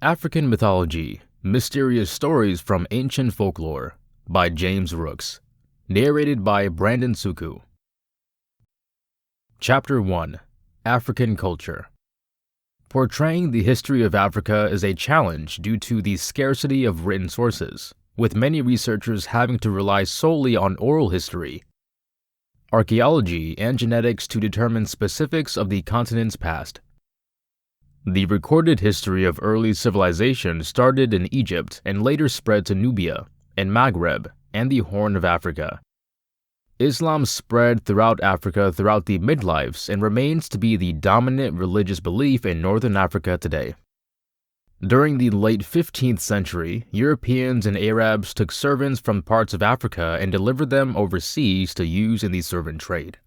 African Mythology: Mysterious Stories from Ancient Folklore by James Rooks. Narrated by Brandon Suku. Chapter 1: African Culture. Portraying the history of Africa is a challenge due to the scarcity of written sources, with many researchers having to rely solely on oral history, archaeology, and genetics to determine specifics of the continent's past. The recorded history of early civilization started in Egypt and later spread to Nubia and Maghreb and the Horn of Africa. Islam spread throughout Africa throughout the midlives and remains to be the dominant religious belief in northern Africa today. During the late 15th century, Europeans and Arabs took servants from parts of Africa and delivered them overseas to use in the servant trade.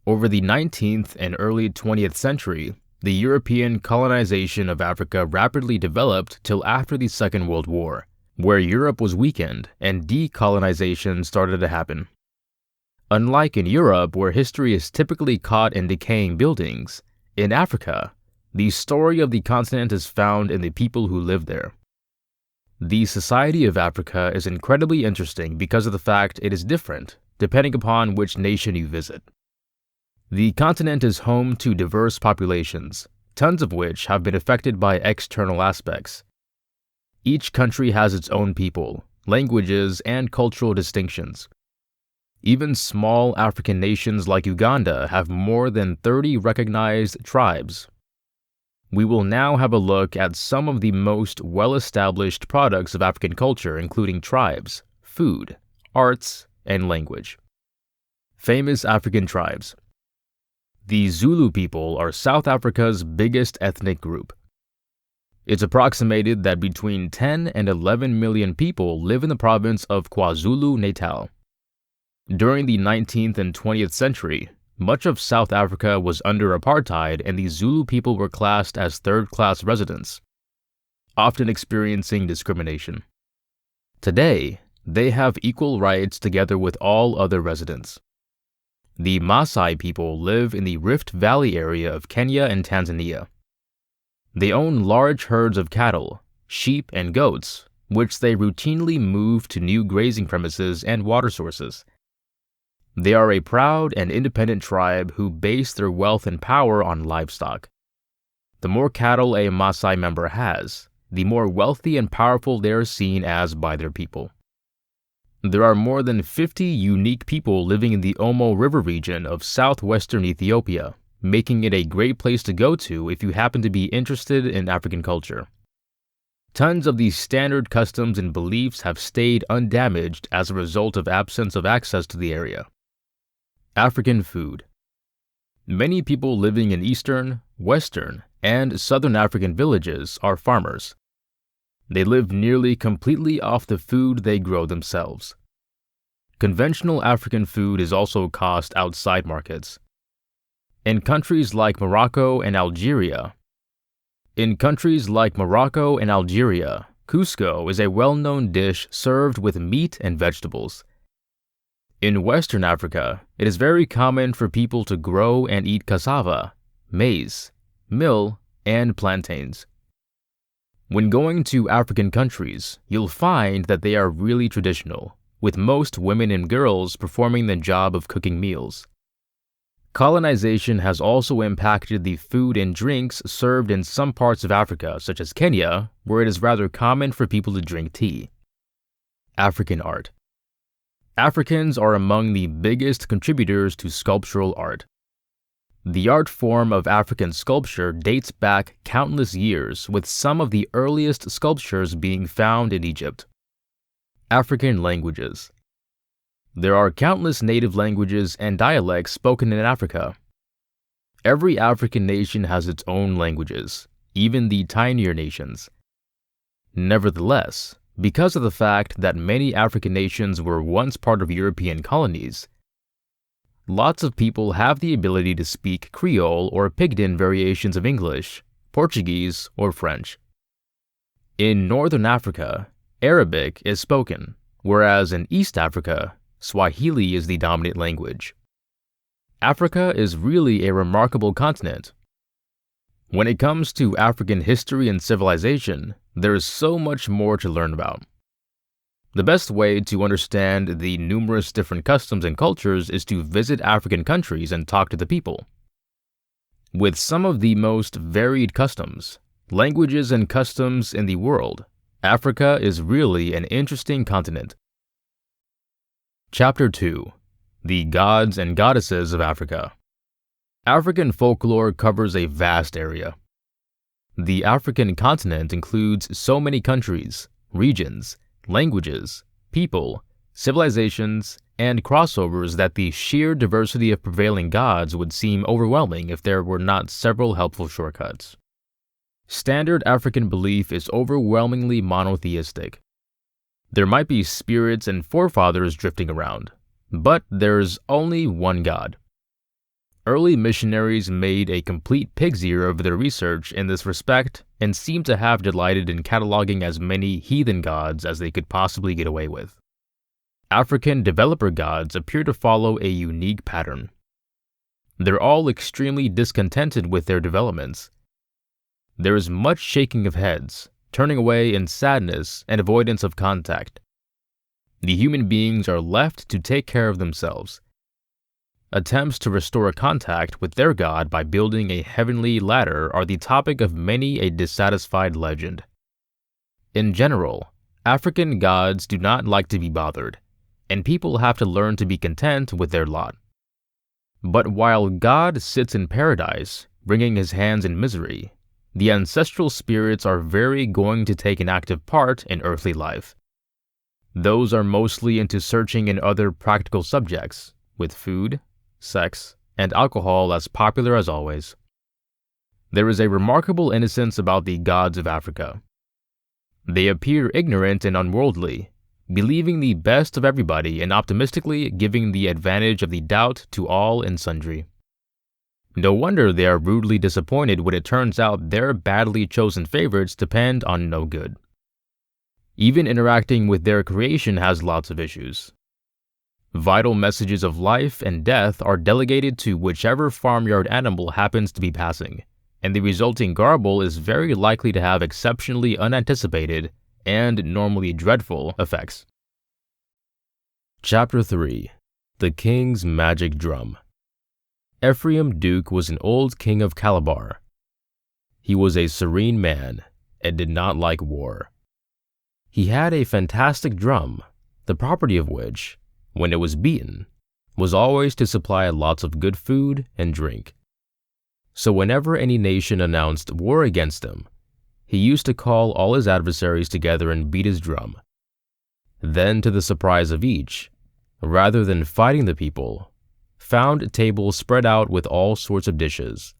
Over the 19th and early 20th century, the European colonization of Africa rapidly developed till after the Second World War, where Europe was weakened and decolonization started to happen. Unlike in Europe, where history is typically caught in decaying buildings, in Africa, the story of the continent is found in the people who live there. The society of Africa is incredibly interesting because of the fact it is different, depending upon which nation you visit. The continent is home to diverse populations, tons of which have been affected by external aspects. Each country has its own people, languages, and cultural distinctions. Even small African nations like Uganda have more than 30 recognized tribes. We will now have a look at some of the most well-established products of African culture, including tribes, food, arts, and language. Famous African tribes. The Zulu people are South Africa's biggest ethnic group. It's approximated that between 10 and 11 million people live in the province of KwaZulu-Natal. During the 19th and 20th century, much of South Africa was under apartheid and the Zulu people were classed as third-class residents, often experiencing discrimination. Today, they have equal rights together with all other residents. The Maasai people live in the Rift Valley area of Kenya and Tanzania. They own large herds of cattle, sheep, and goats, which they routinely move to new grazing premises and water sources. They are a proud and independent tribe who base their wealth and power on livestock. The more cattle a Maasai member has, the more wealthy and powerful they are seen as by their people. There are more than 50 unique people living in the Omo River region of southwestern Ethiopia, making it a great place to go to if you happen to be interested in African culture. Tons of these standard customs and beliefs have stayed undamaged as a result of absence of access to the area. African food. Many people living in eastern, western, and southern African villages are farmers. They live nearly completely off the food they grow themselves. Conventional African food is also cost outside markets. In countries like Morocco and Algeria, Cusco is a well-known dish served with meat and vegetables. In Western Africa, it is very common for people to grow and eat cassava, maize, mill, and plantains. When going to African countries, you'll find that they are really traditional, with most women and girls performing the job of cooking meals. Colonization has also impacted the food and drinks served in some parts of Africa, such as Kenya, where it is rather common for people to drink tea. African art. Africans are among the biggest contributors to sculptural art. The art form of African sculpture dates back countless years, with some of the earliest sculptures being found in Egypt. African languages. There are countless native languages and dialects spoken in Africa. Every African nation has its own languages, even the tinier nations. Nevertheless, because of the fact that many African nations were once part of European colonies, lots of people have the ability to speak Creole or Pidgin variations of English, Portuguese, or French. In Northern Africa, Arabic is spoken, whereas in East Africa, Swahili is the dominant language. Africa is really a remarkable continent. When it comes to African history and civilization, there is so much more to learn about. The best way to understand the numerous different customs and cultures is to visit African countries and talk to the people. With some of the most varied customs, languages, and customs in the world, Africa is really an interesting continent. Chapter 2: The Gods and Goddesses of Africa. African folklore covers a vast area. The African continent includes so many countries, regions, languages, people, civilizations, and crossovers that the sheer diversity of prevailing gods would seem overwhelming if there were not several helpful shortcuts. Standard African belief is overwhelmingly monotheistic. There might be spirits and forefathers drifting around, but there's only one God. Early missionaries made a complete pig's ear of their research in this respect and seem to have delighted in cataloging as many heathen gods as they could possibly get away with. African developer gods appear to follow a unique pattern. They're all extremely discontented with their developments. There is much shaking of heads, turning away in sadness and avoidance of contact. The human beings are left to take care of themselves. Attempts to restore contact with their god by building a heavenly ladder are the topic of many a dissatisfied legend. In general, African gods do not like to be bothered, and people have to learn to be content with their lot. But while God sits in paradise, wringing his hands in misery, the ancestral spirits are very going to take an active part in earthly life. Those are mostly into searching in other practical subjects, with food, sex, and alcohol as popular as always. There is a remarkable innocence about the gods of Africa. They appear ignorant and unworldly, believing the best of everybody and optimistically giving the advantage of the doubt to all and sundry. No wonder they are rudely disappointed when it turns out their badly chosen favorites depend on no good. Even interacting with their creation has lots of issues. Vital messages of life and death are delegated to whichever farmyard animal happens to be passing, and the resulting garble is very likely to have exceptionally unanticipated and normally dreadful effects. Chapter 3: The King's Magic Drum. Ephraim Duke was an old king of Calabar. He was a serene man and did not like war. He had a fantastic drum, the property of which, when it was beaten, was always to supply lots of good food and drink. So whenever any nation announced war against him, he used to call all his adversaries together and beat his drum. Then, to the surprise of each, rather than fighting the people, found tables spread out with all sorts of dishes: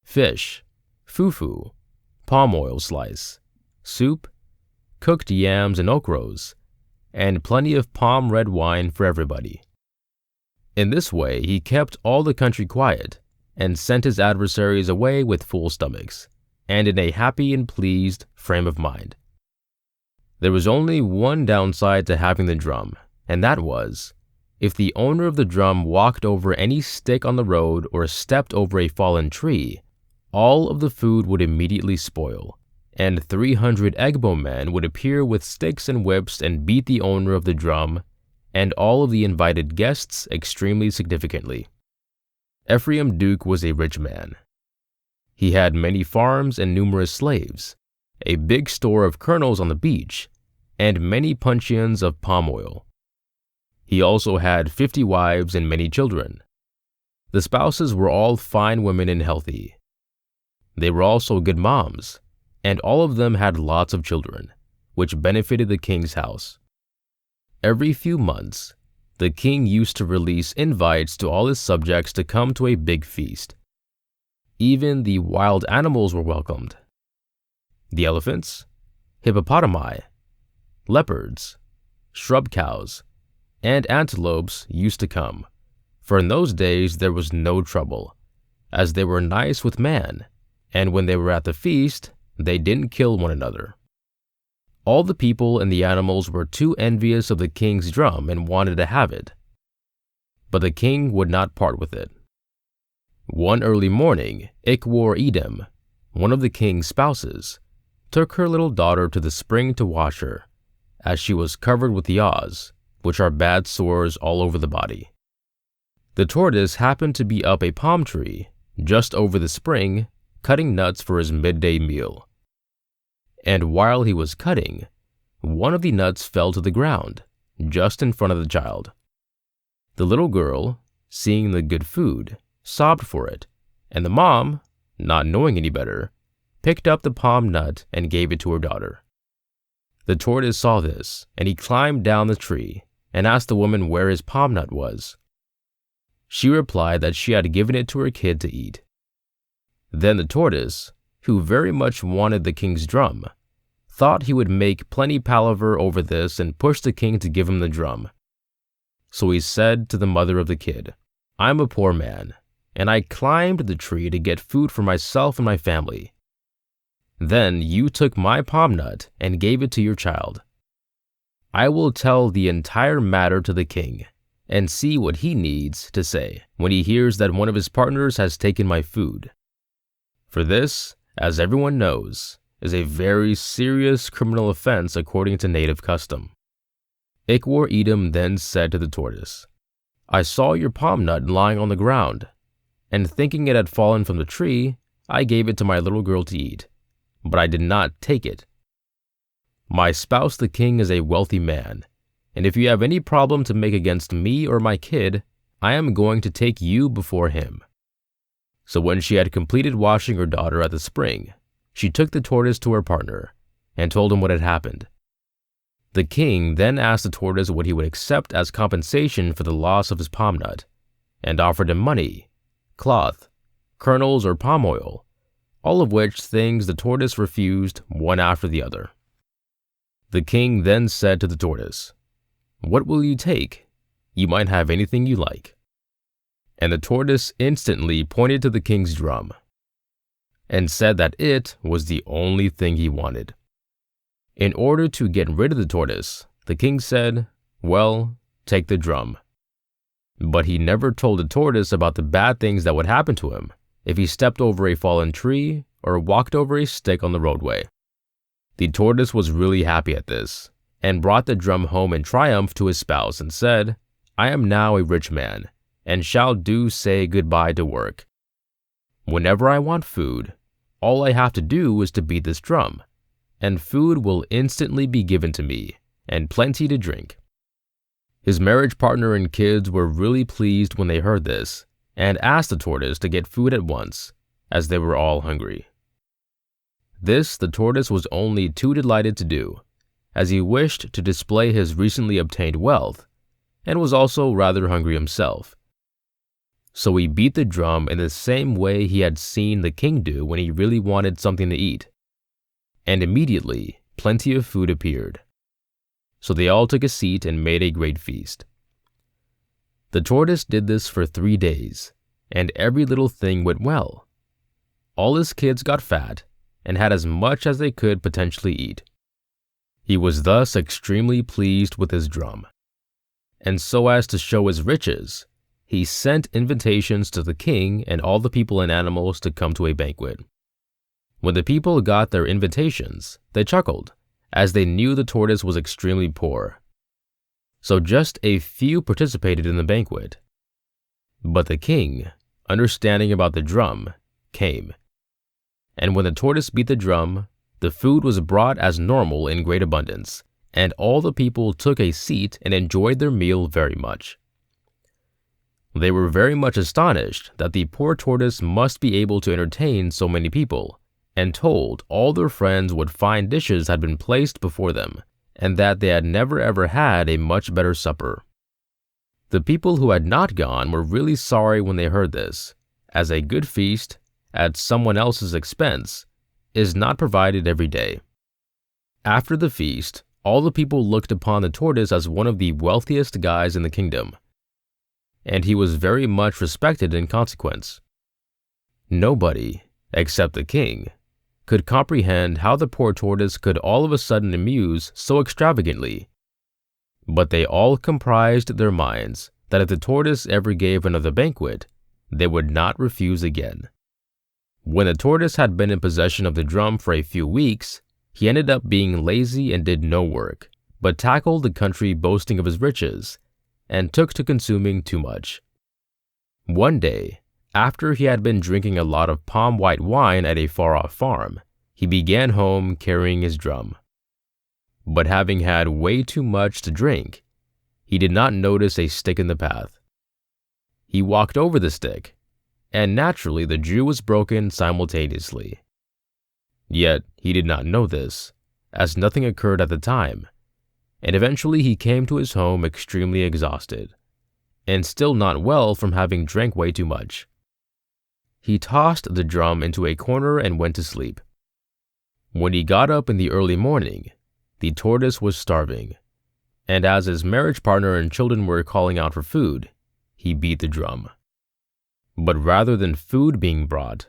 fish, fufu, palm oil slice, soup, cooked yams and okros, and plenty of palm red wine for everybody. In this way, he kept all the country quiet and sent his adversaries away with full stomachs and in a happy and pleased frame of mind. There was only one downside to having the drum, and that was, if the owner of the drum walked over any stick on the road or stepped over a fallen tree, all of the food would immediately spoil, and 300 Egbo men would appear with sticks and whips and beat the owner of the drum and all of the invited guests extremely significantly. Ephraim Duke was a rich man. He had many farms and numerous slaves, a big store of kernels on the beach, and many puncheons of palm oil. He also had 50 wives and many children. The spouses were all fine women and healthy. They were also good moms, and all of them had lots of children, which benefited the king's house. Every few months, the king used to release invites to all his subjects to come to a big feast. Even the wild animals were welcomed. The elephants, hippopotami, leopards, shrub cows, and antelopes used to come, for in those days there was no trouble, as they were nice with man, and when they were at the feast, they didn't kill one another. All the people and the animals were too envious of the king's drum and wanted to have it. But the king would not part with it. One early morning, Edom, one of the king's spouses, took her little daughter to the spring to wash her, as she was covered with yaws, which are bad sores all over the body. The tortoise happened to be up a palm tree, just over the spring, cutting nuts for his midday meal. And while he was cutting, one of the nuts fell to the ground, just in front of the child. The little girl, seeing the good food, sobbed for it, and the mom, not knowing any better, picked up the palm nut and gave it to her daughter. The tortoise saw this, and he climbed down the tree and asked the woman where his palm nut was. She replied that she had given it to her kid to eat. Then the tortoise, who very much wanted the king's drum, thought he would make plenty palaver over this and push the king to give him the drum. So he said to the mother of the kid, "I'm a poor man, and I climbed the tree to get food for myself and my family. Then you took my palm nut and gave it to your child. I will tell the entire matter to the king and see what he needs to say when he hears that one of his partners has taken my food. For this, as everyone knows, is a very serious criminal offense according to native custom." Edom then said to the tortoise, "I saw your palm nut lying on the ground, and thinking it had fallen from the tree, I gave it to my little girl to eat, but I did not take it. My spouse the king is a wealthy man, and if you have any problem to make against me or my kid, I am going to take you before him." So when she had completed washing her daughter at the spring, she took the tortoise to her partner and told him what had happened. The king then asked the tortoise what he would accept as compensation for the loss of his palm nut, and offered him money, cloth, kernels, or palm oil, all of which things the tortoise refused one after the other. The king then said to the tortoise, "What will you take? You might have anything you like." And the tortoise instantly pointed to the king's drum and said that it was the only thing he wanted. In order to get rid of the tortoise, the king said, "Well, take the drum." But he never told the tortoise about the bad things that would happen to him if he stepped over a fallen tree or walked over a stick on the roadway. The tortoise was really happy at this and brought the drum home in triumph to his spouse and said, "I am now a rich man and shall say goodbye to work. Whenever I want food, all I have to do is to beat this drum, and food will instantly be given to me, and plenty to drink." His marriage partner and kids were really pleased when they heard this, and asked the tortoise to get food at once, as they were all hungry. This the tortoise was only too delighted to do, as he wished to display his recently obtained wealth, and was also rather hungry himself. So he beat the drum in the same way he had seen the king do when he really wanted something to eat. And immediately, plenty of food appeared. So they all took a seat and made a great feast. The tortoise did this for 3 days, and every little thing went well. All his kids got fat and had as much as they could potentially eat. He was thus extremely pleased with his drum. And so as to show his riches, he sent invitations to the king and all the people and animals to come to a banquet. When the people got their invitations, they chuckled, as they knew the tortoise was extremely poor. So just a few participated in the banquet. But the king, understanding about the drum, came. And when the tortoise beat the drum, the food was brought as normal in great abundance, and all the people took a seat and enjoyed their meal very much. They were very much astonished that the poor tortoise must be able to entertain so many people, and told all their friends what fine dishes had been placed before them, and that they had never ever had a much better supper. The people who had not gone were really sorry when they heard this, as a good feast, at someone else's expense, is not provided every day. After the feast, all the people looked upon the tortoise as one of the wealthiest guys in the kingdom, and he was very much respected in consequence. Nobody, except the king, could comprehend how the poor tortoise could all of a sudden amuse so extravagantly. But they all comprised their minds that if the tortoise ever gave another banquet, they would not refuse again. When the tortoise had been in possession of the drum for a few weeks, he ended up being lazy and did no work, but tackled the country boasting of his riches, and took to consuming too much. One day, after he had been drinking a lot of palm white wine at a far-off farm, he began home carrying his drum. But having had way too much to drink, he did not notice a stick in the path. He walked over the stick, and naturally the Jew was broken simultaneously. Yet he did not know this, as nothing occurred at the time, and eventually he came to his home extremely exhausted, and still not well from having drank way too much. He tossed the drum into a corner and went to sleep. When he got up in the early morning, the tortoise was starving, and as his marriage partner and children were calling out for food, he beat the drum. But rather than food being brought,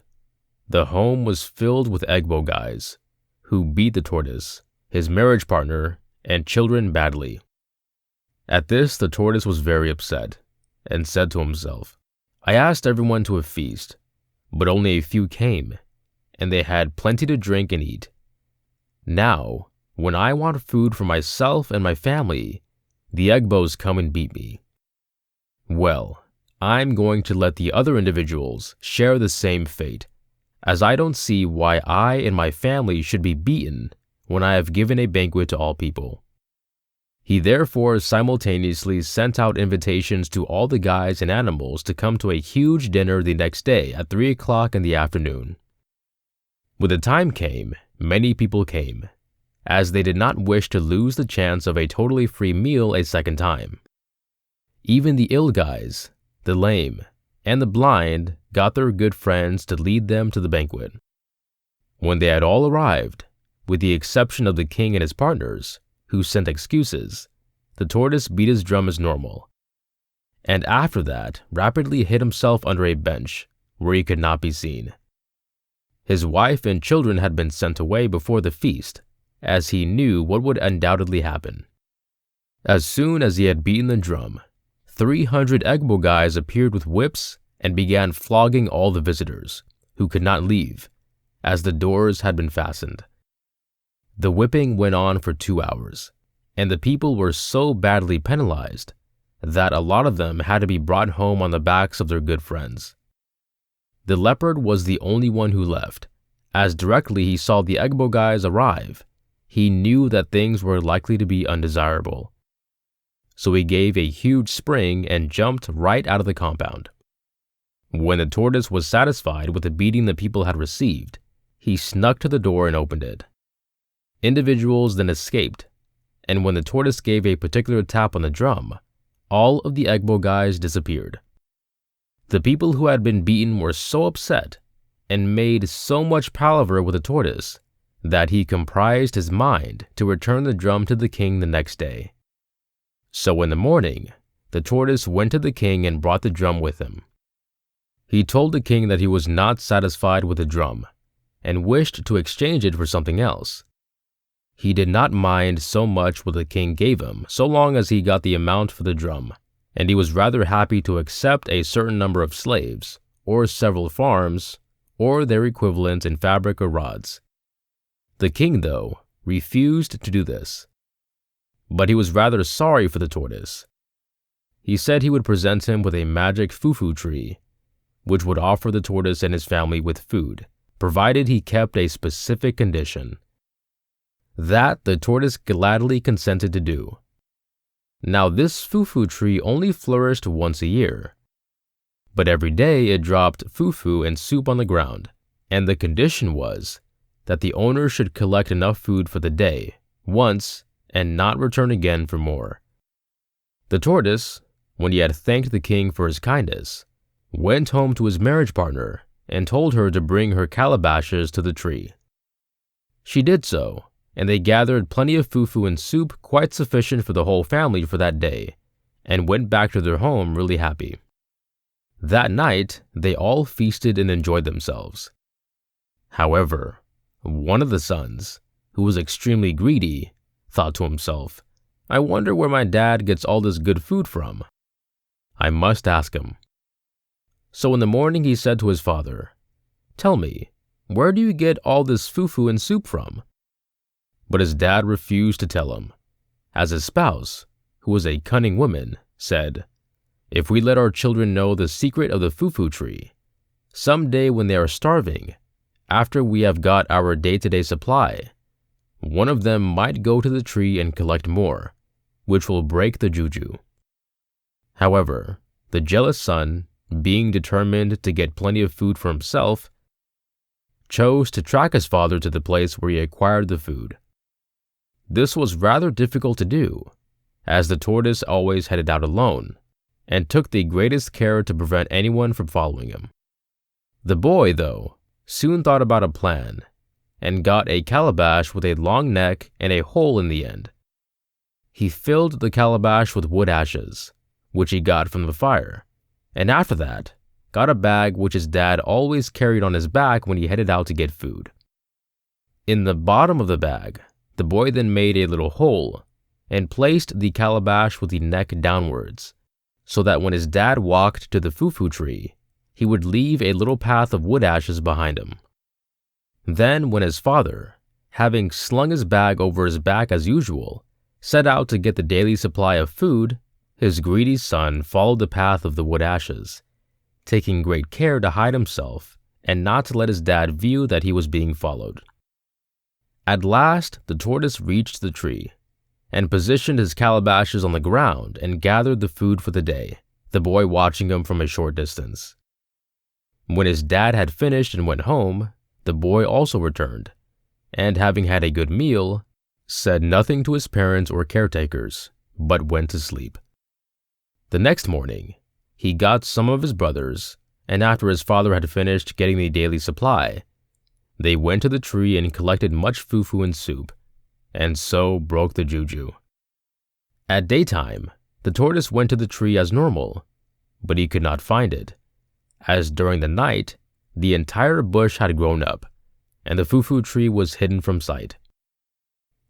the home was filled with Egbo guys, who beat the tortoise, his marriage partner, and children badly. At this, the tortoise was very upset, and said to himself, "I asked everyone to a feast, but only a few came, and they had plenty to drink and eat. Now, when I want food for myself and my family, the Egbos come and beat me. Well, I'm going to let the other individuals share the same fate, as I don't see why I and my family should be beaten when I have given a banquet to all people." He therefore simultaneously sent out invitations to all the guys and animals to come to a huge dinner the next day at 3 o'clock in the afternoon. When the time came, many people came, as they did not wish to lose the chance of a totally free meal a second time. Even the ill guys, the lame, and the blind got their good friends to lead them to the banquet. When they had all arrived, with the exception of the king and his partners, who sent excuses, the tortoise beat his drum as normal, and after that rapidly hid himself under a bench where he could not be seen. His wife and children had been sent away before the feast, as he knew what would undoubtedly happen. As soon as he had beaten the drum, 300 Egbo guys appeared with whips and began flogging all the visitors, who could not leave, as the doors had been fastened. The whipping went on for 2 hours, and the people were so badly penalized that a lot of them had to be brought home on the backs of their good friends. The leopard was the only one who left, as directly he saw the Egbo guys arrive, he knew that things were likely to be undesirable. So he gave a huge spring and jumped right out of the compound. When the tortoise was satisfied with the beating the people had received, he snuck to the door and opened it. Individuals then escaped, and when the tortoise gave a particular tap on the drum, all of the Egbo guys disappeared. The people who had been beaten were so upset and made so much palaver with the tortoise that he comprised his mind to return the drum to the king the next day. So in the morning, the tortoise went to the king and brought the drum with him. He told the king that he was not satisfied with the drum and wished to exchange it for something else. He did not mind so much what the king gave him so long as he got the amount for the drum, and he was rather happy to accept a certain number of slaves, or several farms, or their equivalent in fabric or rods. The king, though, refused to do this. But he was rather sorry for the tortoise. He said he would present him with a magic fufu tree, which would offer the tortoise and his family with food, provided he kept a specific condition. That the tortoise gladly consented to do. Now this fufu tree only flourished once a year, but every day it dropped fufu and soup on the ground, and the condition was that the owner should collect enough food for the day, once, and not return again for more. The tortoise, when he had thanked the king for his kindness, went home to his marriage partner and told her to bring her calabashes to the tree. She did so, and they gathered plenty of fufu and soup quite sufficient for the whole family for that day, and went back to their home really happy. That night, they all feasted and enjoyed themselves. However, One of the sons, who was extremely greedy, thought to himself, "I wonder where my dad gets all this good food from. I must ask him." So in the morning he said to his father, "Tell me, where do you get all this fufu and soup from?" But his dad refused to tell him, as his spouse, who was a cunning woman, said, "If we let our children know the secret of the fufu tree, someday when they are starving, after we have got our day-to-day supply, one of them might go to the tree and collect more, which will break the juju." However, the jealous son, being determined to get plenty of food for himself, chose to track his father to the place where he acquired the food. This was rather difficult to do, as the tortoise always headed out alone, and took the greatest care to prevent anyone from following him. The boy, though, soon thought about a plan, and got a calabash with a long neck and a hole in the end. He filled the calabash with wood ashes, which he got from the fire, and after that, got a bag which his dad always carried on his back when he headed out to get food. In the bottom of the bag, the boy then made a little hole and placed the calabash with the neck downwards, so that when his dad walked to the fufu tree, he would leave a little path of wood ashes behind him. Then when his father, having slung his bag over his back as usual, set out to get the daily supply of food, his greedy son followed the path of the wood ashes, taking great care to hide himself and not to let his dad view that he was being followed. At last, the tortoise reached the tree and positioned his calabashes on the ground and gathered the food for the day, the boy watching him from a short distance. When his dad had finished and went home, the boy also returned, and having had a good meal, said nothing to his parents or caretakers, but went to sleep. The next morning, he got some of his brothers, and after his father had finished getting the daily supply, they went to the tree and collected much fufu and soup, and so broke the juju. At daytime, the tortoise went to the tree as normal, but he could not find it, as during the night, the entire bush had grown up, and the fufu tree was hidden from sight.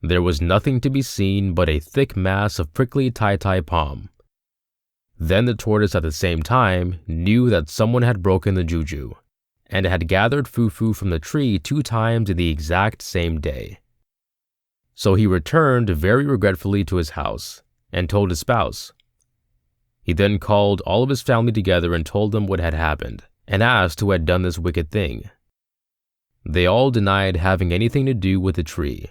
There was nothing to be seen but a thick mass of prickly tai-tai palm. Then the tortoise at the same time knew that someone had broken the juju, and had gathered fufu from the tree 2 times in the exact same day. So he returned very regretfully to his house, and told his spouse. He then called all of his family together and told them what had happened, and asked who had done this wicked thing. They all denied having anything to do with the tree.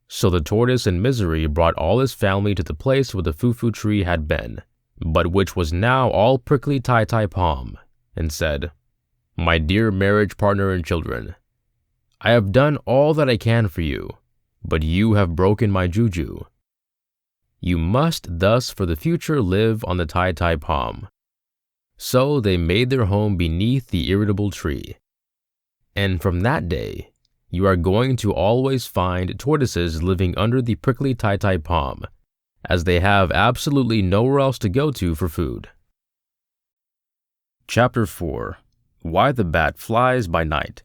So the tortoise in misery brought all his family to the place where the fufu tree had been, but which was now all prickly tai-tai palm, and said, "My dear marriage partner and children, I have done all that I can for you, but you have broken my juju. You must thus for the future live on the tai-tai palm." So they made their home beneath the irritable tree. And from that day, you are going to always find tortoises living under the prickly tai-tai palm, as they have absolutely nowhere else to go to for food. Chapter 4. Why the Bat Flies by Night.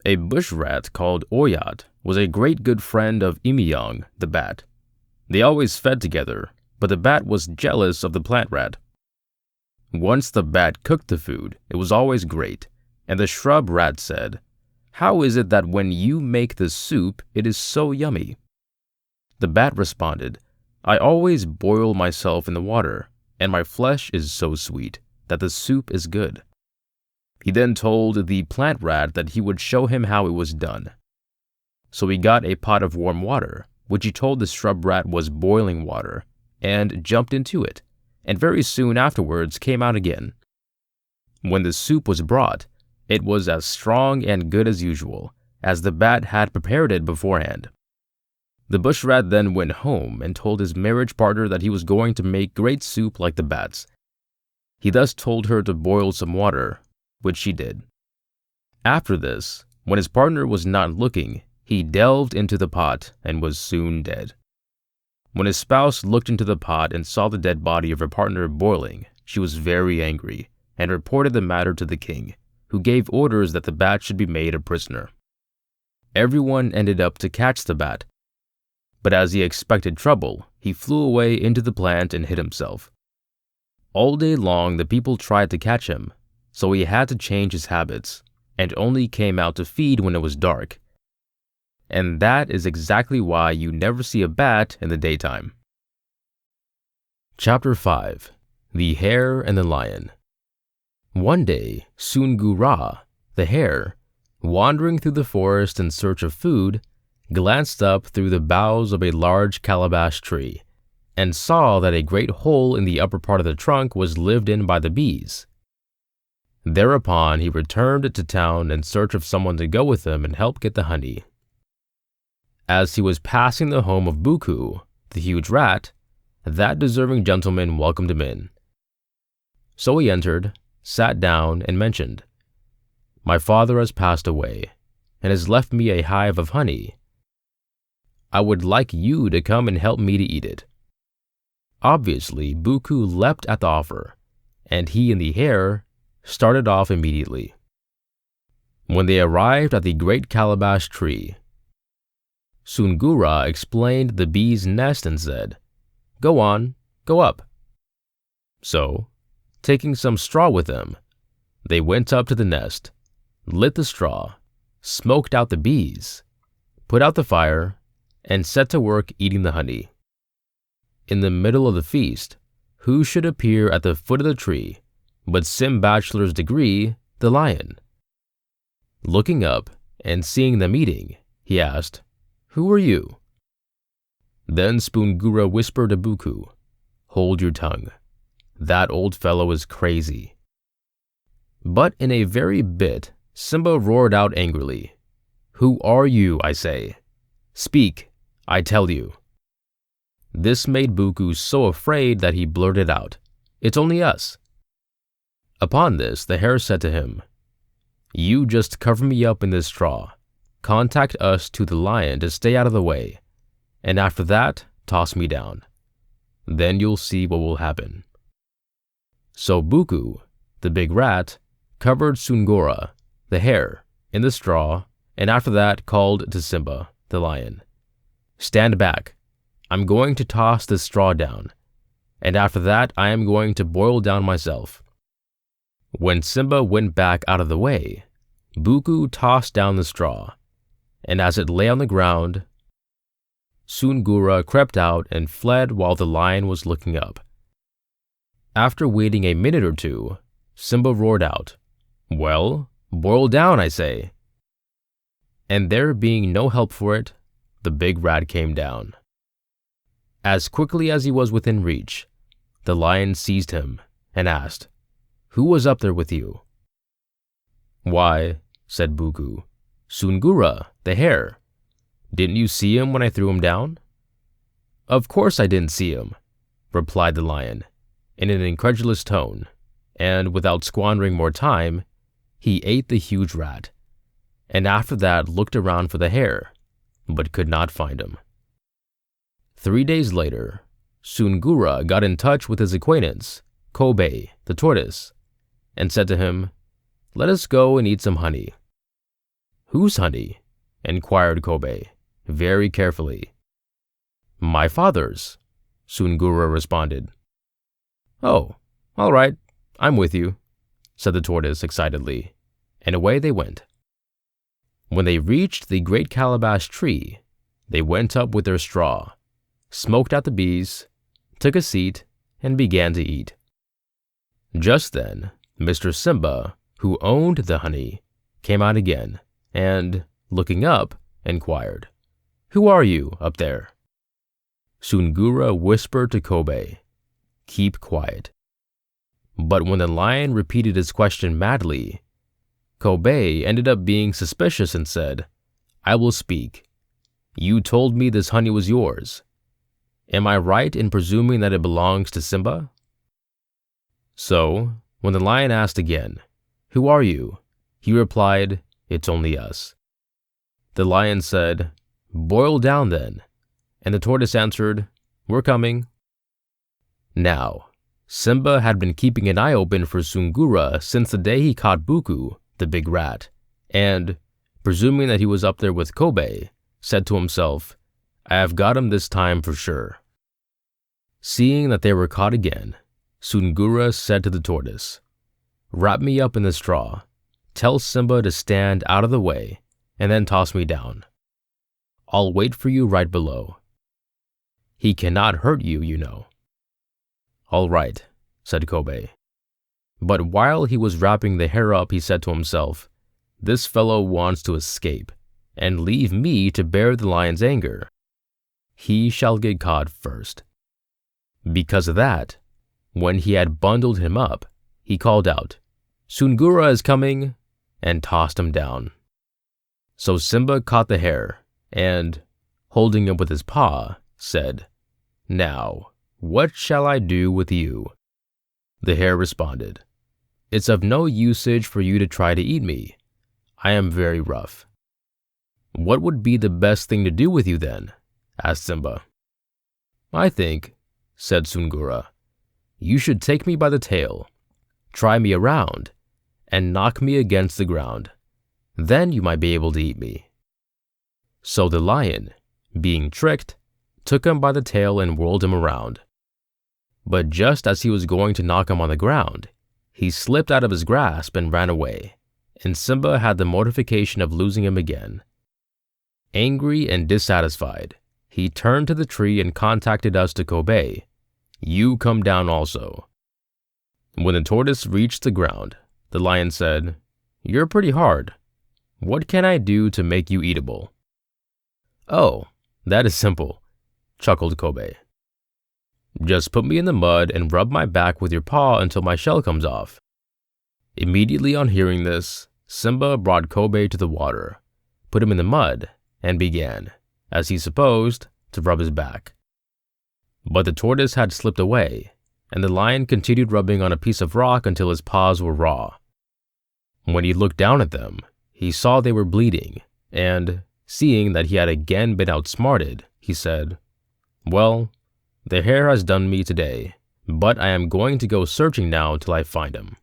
A bush rat called Oyat was a great good friend of Imiyong, the bat. They always fed together, but the bat was jealous of the plant rat. Once the bat cooked the food, it was always great, and the shrub rat said, "How is it that when you make the soup, it is so yummy?" The bat responded, "I always boil myself in the water, and my flesh is so sweet that the soup is good." He then told the plant rat that he would show him how it was done. So he got a pot of warm water, which he told the shrub rat was boiling water, and jumped into it, and very soon afterwards came out again. When the soup was brought, it was as strong and good as usual, as the bat had prepared it beforehand. The bush rat then went home and told his marriage partner that he was going to make great soup like the bat's. He thus told her to boil some water, which she did. After this, when his partner was not looking, he delved into the pot and was soon dead. When his spouse looked into the pot and saw the dead body of her partner boiling, she was very angry and reported the matter to the king, who gave orders that the bat should be made a prisoner. Everyone ended up to catch the bat, but as he expected trouble, he flew away into the plant and hid himself. All day long, the people tried to catch him, so he had to change his habits and only came out to feed when it was dark. And that is exactly why you never see a bat in the daytime. Chapter 5. The Hare and the Lion. One day, Soongoo'ra, the hare, wandering through the forest in search of food, glanced up through the boughs of a large calabash tree and saw that a great hole in the upper part of the trunk was lived in by the bees. Thereupon he returned to town in search of someone to go with him and help get the honey. As he was passing the home of Buku, the huge rat, that deserving gentleman welcomed him in. So he entered, sat down, and mentioned, "My father has passed away and has left me a hive of honey. I would like you to come and help me to eat it." Obviously, Buku leapt at the offer, and he and the hare started off immediately. When they arrived at the great calabash tree, Soongoo'ra explained the bee's nest and said, "Go on, go up." So, taking some straw with them, they went up to the nest, lit the straw, smoked out the bees, put out the fire, and set to work eating the honey. In the middle of the feast, who should appear at the foot of the tree but Sim Bachelor's degree, the lion? Looking up and seeing them eating, he asked, "Who are you?" Then Spoongoo'ra whispered to Buku, "Hold your tongue. That old fellow is crazy." But in a very bit, Simba roared out angrily, "Who are you, I say? Speak, I tell you." This made Buku so afraid that he blurted out, "It's only us." Upon this, the hare said to him, "You just cover me up in this straw, contact us to the lion to stay out of the way, and after that, toss me down. Then you'll see what will happen." So Buku, the big rat, covered Soongoo'ra, the hare, in the straw, and after that called to Simba, the lion, "Stand back. I'm going to toss this straw down, and after that I am going to boil down myself." When Simba went back out of the way, Buku tossed down the straw, and as it lay on the ground, Soongoo'ra crept out and fled while the lion was looking up. After waiting a minute or two, Simba roared out, "Well, boil down, I say." And there being no help for it, the big rat came down. As quickly as he was within reach, the lion seized him and asked, "Who was up there with you?" "Why," said Buku, "Soongoo'ra, the hare. Didn't you see him when I threw him down?" "Of course I didn't see him," replied the lion, in an incredulous tone, and without squandering more time, he ate the huge rat, and after that looked around for the hare, but could not find him. 3 days later, Soongoo'ra got in touch with his acquaintance, Kobe, the tortoise, and said to him, "Let us go and eat some honey." "Whose honey?" inquired Kobe, very carefully. "My father's," Soongoo'ra responded. "Oh, all right, I'm with you," said the tortoise excitedly, and away they went. When they reached the great calabash tree, they went up with their straw, smoked out the bees, took a seat, and began to eat. Just then, Mr. Simba, who owned the honey, came out again, and, looking up, inquired, "Who are you up there?" Soongoo'ra whispered to Kobe, "Keep quiet." But when the lion repeated his question madly, Kobe ended up being suspicious and said, "I will speak. You told me this honey was yours. Am I right in presuming that it belongs to Simba?" So, when the lion asked again, "Who are you?" he replied, "It's only us." The lion said, "Boil down then," and the tortoise answered, "We're coming." Now, Simba had been keeping an eye open for Soongoo'ra since the day he caught Buku, the big rat, and, presuming that he was up there with Kobe, said to himself, "I have got him this time for sure." Seeing that they were caught again, Sungura said to the tortoise, "Wrap me up in the straw, tell Simba to stand out of the way, and then toss me down. I'll wait for you right below. He cannot hurt you, you know." "All right," said Kobe. But while he was wrapping the hare up, he said to himself, "This fellow wants to escape and leave me to bear the lion's anger. He shall get caught first." Because of that, when he had bundled him up, he called out, "Sungura is coming," and tossed him down. So Simba caught the hare and, holding it with his paw, said, "Now, what shall I do with you?" The hare responded, "It's of no usage for you to try to eat me. I am very rough." "What would be the best thing to do with you then?" asked Simba. "I think," said Sungura, "you should take me by the tail, try me around, and knock me against the ground. Then you might be able to eat me." So the lion, being tricked, took him by the tail and whirled him around. But just as he was going to knock him on the ground, he slipped out of his grasp and ran away, and Simba had the mortification of losing him again. Angry and dissatisfied, he turned to the tree and contacted us to Kobe. "You come down also." When the tortoise reached the ground, the lion said, "You're pretty hard. What can I do to make you eatable?" "Oh, that is simple," chuckled Kobe. "Just put me in the mud and rub my back with your paw until my shell comes off." Immediately on hearing this, Simba brought Kobe to the water, put him in the mud, and began, as he supposed, to rub his back. But the tortoise had slipped away, and the lion continued rubbing on a piece of rock until his paws were raw. When he looked down at them, he saw they were bleeding, and, seeing that he had again been outsmarted, he said, "Well, the hare has done me today, but I am going to go searching now till I find him."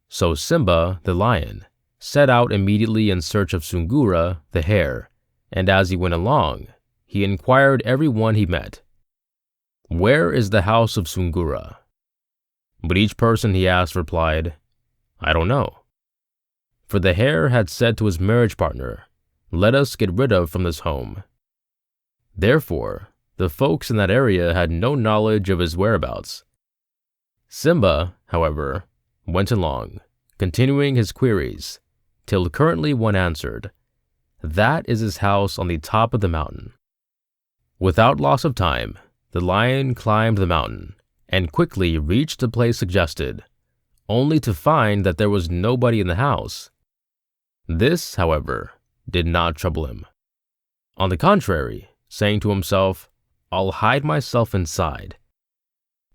So Simba, the lion, set out immediately in search of Sungura, the hare, and as he went along, he inquired every one he met, "Where is the house of Sungura?" But each person he asked replied, "I don't know." For the hare had said to his marriage partner, "Let us get rid of from this home." Therefore, the folks in that area had no knowledge of his whereabouts. Simba, however, went along, continuing his queries, till currently one answered, "That is his house on the top of the mountain." Without loss of time, the lion climbed the mountain and quickly reached the place suggested, only to find that there was nobody in the house. This, however, did not trouble him. On the contrary, saying to himself, "I'll hide myself inside,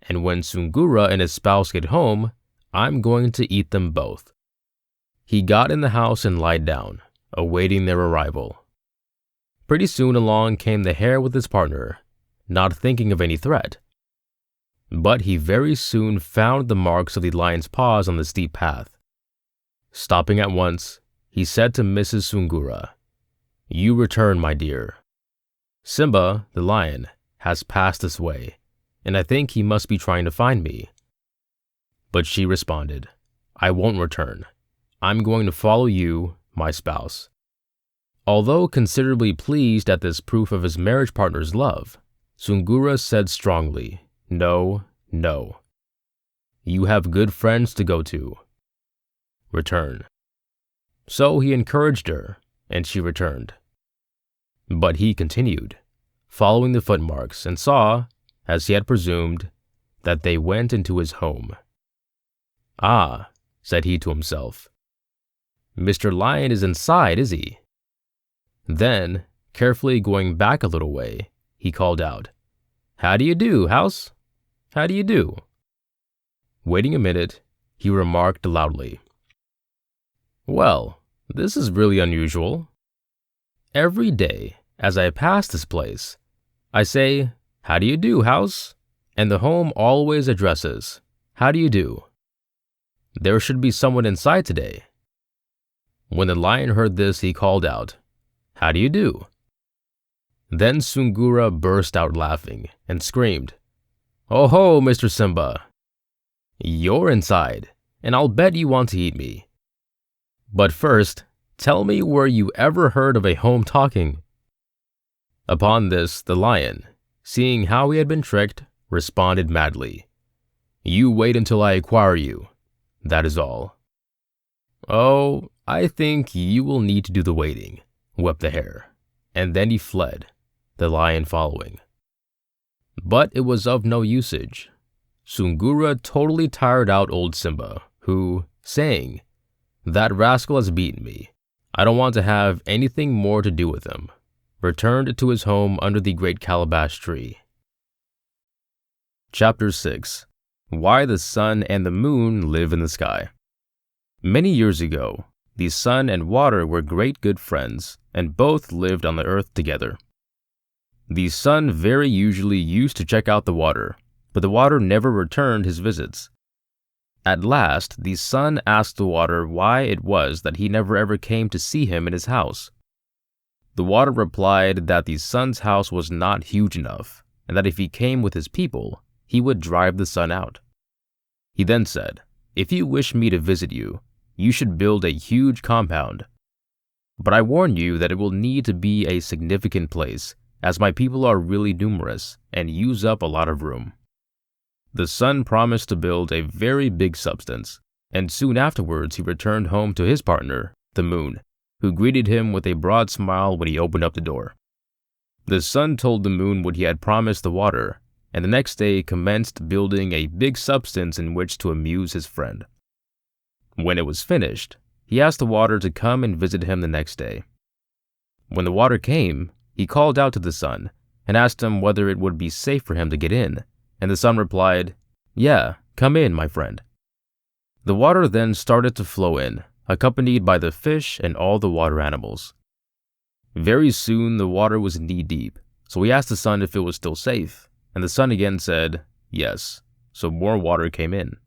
and when Sungura and his spouse get home, I'm going to eat them both." He got in the house and lied down, awaiting their arrival. Pretty soon along came the hare with his partner, not thinking of any threat. But he very soon found the marks of the lion's paws on the steep path. Stopping at once, he said to Mrs. Sungura, "You return, my dear. Simba, the lion, has passed this way, and I think he must be trying to find me." But she responded, "I won't return. I'm going to follow you, my spouse." Although considerably pleased at this proof of his marriage partner's love, Sungura said strongly, "No, no. You have good friends to go to. Return." So he encouraged her, and she returned. But he continued, following the footmarks, and saw, as he had presumed, that they went into his home. "Ah," said he to himself, "Mr. Lion is inside, is he?" Then, carefully going back a little way, he called out, "How do you do, house? How do you do?" Waiting a minute, he remarked loudly, "Well, this is really unusual. Every day, as I pass this place, I say, 'How do you do, house?' and the home always addresses, 'How do you do?' There should be someone inside today." When the lion heard this, he called out, "How do you do?" Then Sungura burst out laughing and screamed, "Oh ho, Mr. Simba! You're inside, and I'll bet you want to eat me. But first, tell me where you ever heard of a home talking." Upon this, the lion, seeing how he had been tricked, responded madly, "You wait until I acquire you. That is all." "Oh, I think you will need to do the waiting," wept the hare, and then he fled, the lion following. But it was of no usage. Sungura totally tired out old Simba, who, saying, "That rascal has beaten me. I don't want to have anything more to do with him," returned to his home under the great calabash tree. Chapter 6. Why the Sun and the Moon Live in the Sky. Many years ago, the sun and water were great good friends, and both lived on the earth together. The sun very usually used to check out the water, but the water never returned his visits. At last, the sun asked the water why it was that he never ever came to see him in his house. The water replied that the sun's house was not huge enough, and that if he came with his people, he would drive the sun out. He then said, "If you wish me to visit you, you should build a huge compound. But I warn you that it will need to be a significant place, as my people are really numerous and use up a lot of room." The sun promised to build a very big substance, and soon afterwards he returned home to his partner, the moon, who greeted him with a broad smile when he opened up the door. The sun told the moon what he had promised the water, and the next day commenced building a big substance in which to amuse his friend. When it was finished, he asked the water to come and visit him the next day. When the water came, he called out to the sun and asked him whether it would be safe for him to get in, and the sun replied, "Yeah, come in, my friend." The water then started to flow in, accompanied by the fish and all the water animals. Very soon the water was knee-deep, so he asked the sun if it was still safe, and the sun again said, "Yes," so more water came in.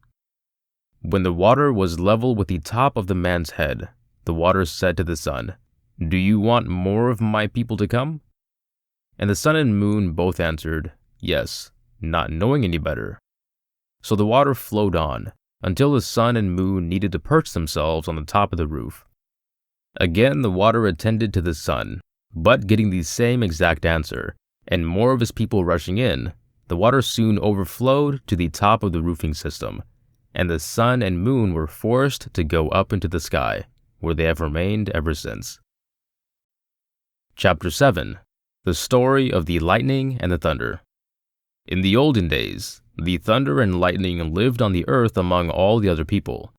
When the water was level with the top of the man's head, the water said to the sun, "Do you want more of my people to come?" And the sun and moon both answered, "Yes," not knowing any better. So the water flowed on, until the sun and moon needed to perch themselves on the top of the roof. Again the water attended to the sun, but getting the same exact answer, and more of his people rushing in, the water soon overflowed to the top of the roofing system, and the sun and moon were forced to go up into the sky, where they have remained ever since. Chapter 7. The Story of the Lightning and the Thunder. In the olden days, the thunder and lightning lived on the earth among all the other people,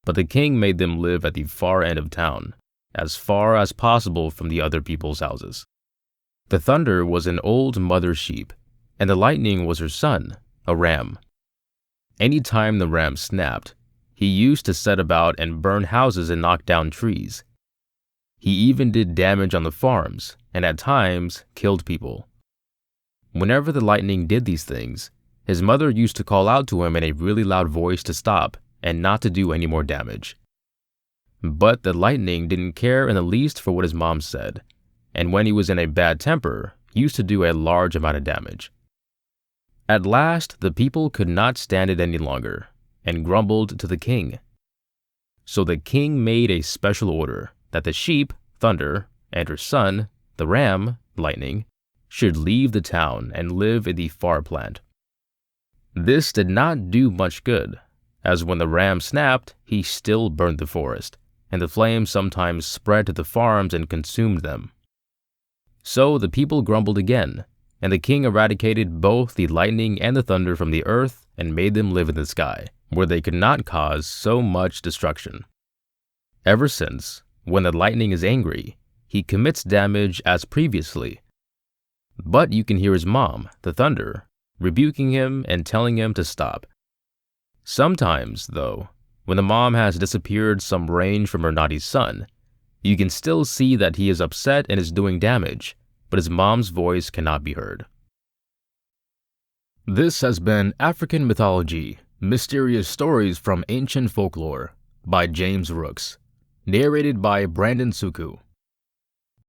but the king made them live at the far end of town, as far as possible from the other people's houses. The thunder was an old mother sheep, and the lightning was her son, a ram. Any time the ram snapped, he used to set about and burn houses and knock down trees. He even did damage on the farms, and at times killed people. Whenever the lightning did these things, his mother used to call out to him in a really loud voice to stop and not to do any more damage. But the lightning didn't care in the least for what his mom said, and when he was in a bad temper, he used to do a large amount of damage. At last, the people could not stand it any longer, and grumbled to the king. So the king made a special order that the sheep, Thunder, and her son, the ram, Lightning, should leave the town and live in the far plant. This did not do much good, as when the ram snapped, he still burned the forest, and the flames sometimes spread to the farms and consumed them. So the people grumbled again, and the king eradicated both the lightning and the thunder from the earth and made them live in the sky, where they could not cause so much destruction. Ever since, when the lightning is angry, he commits damage as previously. But you can hear his mom, the thunder, rebuking him and telling him to stop. Sometimes, though, when the mom has disappeared some range from her naughty son, you can still see that he is upset and is doing damage, but his mom's voice cannot be heard. This has been African Mythology, Mysterious Stories from Ancient Folklore by James Rooks. narrated by Brandon Suku.